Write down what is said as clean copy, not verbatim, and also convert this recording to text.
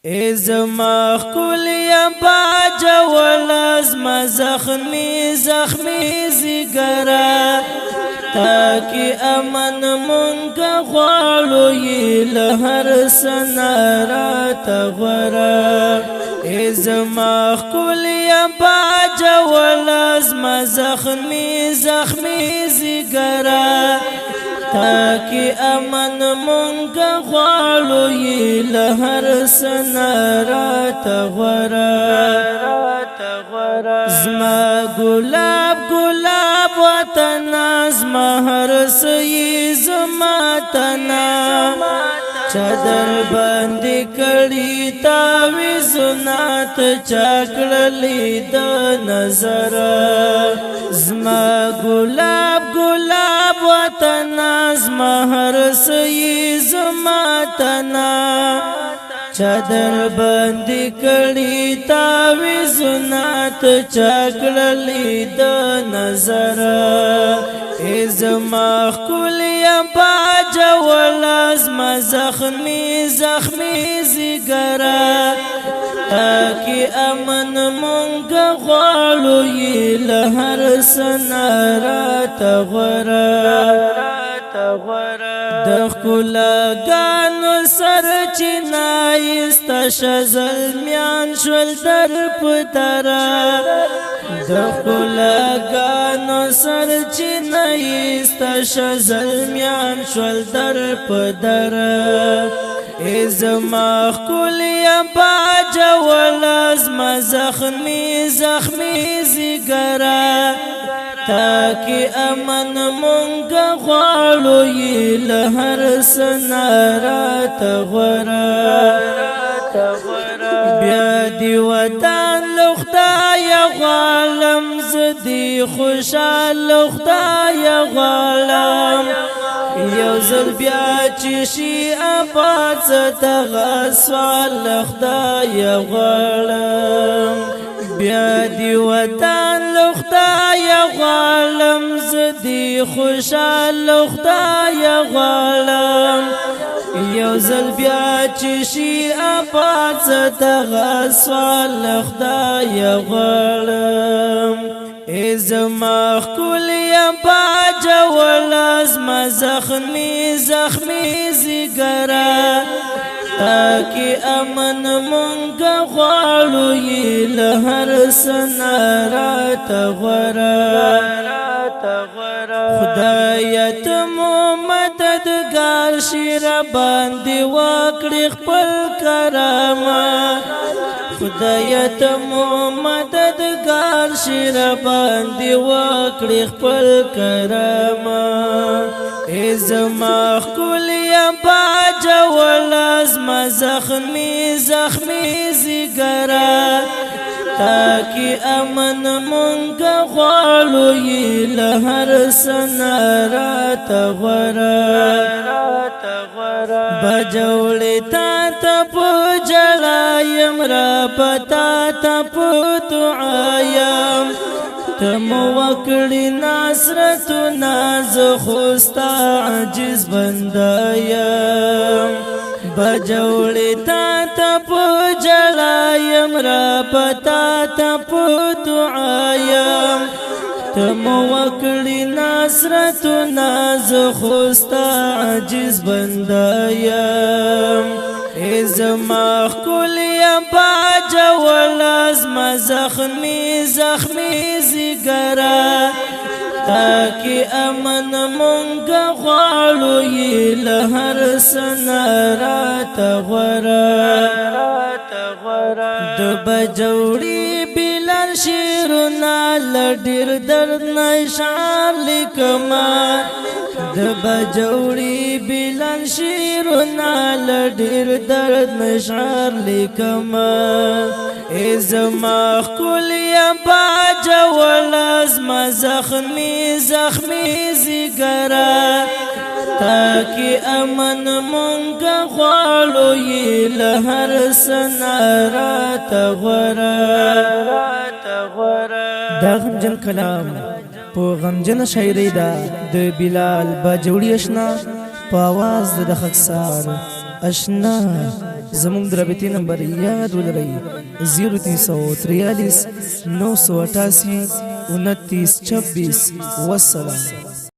زما خولیا باجا ولازما زخمی زخمی زیگرا تاکی امن منگا غوالو یی لهر سنارا تغورا زما خولیا باجا ولازما زخمی زخمی زیگرا تاکی امن منگا غوالو یی لهر سنارا تغورا زما گلاب گلاب وطنا زما هر سی زما تنا چادر باندې کړي تعویذات چاکړلې د نظر زما گلاب گلاب وطنا زما هر سی زما تنا چادر باندې کړي تعویذات چاکړلې د نظر زما خولیا باجا ولازما زخمی زخمی زیگرا تاکی امن منگا غوالو یی لهر سنارا تغورا دخکولا گانو سر چنائستا شزل میان شول در پترا دخکولا گانو سر چنائستا شزل میان شول در پترا زما خولیا باجا ولازما زخمی زخمی زیگرا تاکی امن منگا غوالو یی لهر سنارا تغورا بیا دی وطن لخدای غالم زدی خوشال لخدای غالم یو زل بیا چشی آباد ستغا سوال خدای غالم بیا دی وطن لخدای غالم زدی خوشال خدای غالم یو زل بیا چشی آباد ستغا سوال خدای غالم زما خولیا باجا ولازما زخمی زخمی زیگرا تاکی امن منگا غوالو یی لهر سنارا تغورا خدایت مو مددگار شیر باندې وکړي خپل کرامه خدایت مو مددگار شیر باندې وکړي خپل کرامه زما خولیا باجا ولازما زخمی زخمی زیگرا تاکی امن منگا غوالو یی لهر سنارا تغورا بجولی تا تا پو جلایم را پتا تا پو دعایم تمو وکړی نصرت ناز خوستا عجز بندایم بجولی تا تا پو جلایم را پتا تا پو دعایم تمو وکړی نصرت ناز خوستا عجز بندایم زما خولیا باجا ولازما زخمی زخمی زیگرا تاکی امن منگا غوالو یی لهر سنارا تغورا د بجوړي بلال شیرنا لډیر درد نشار لیکما د بجوړي بلال شیرنا لډیر درد نشار لیکما زما خولیا باجا ولازما زخمی زخمی زیگرا تاکی امن منگا غوالو یی لهر سنارا تغورا دا غمجن کلام پو غمجن شاعری دا د بلال باجوړي اشنا په आवाज د خکسار اشنا زمونږ د رابطې نمبر یاد ولرئ 0343 988 29 26. والسلام.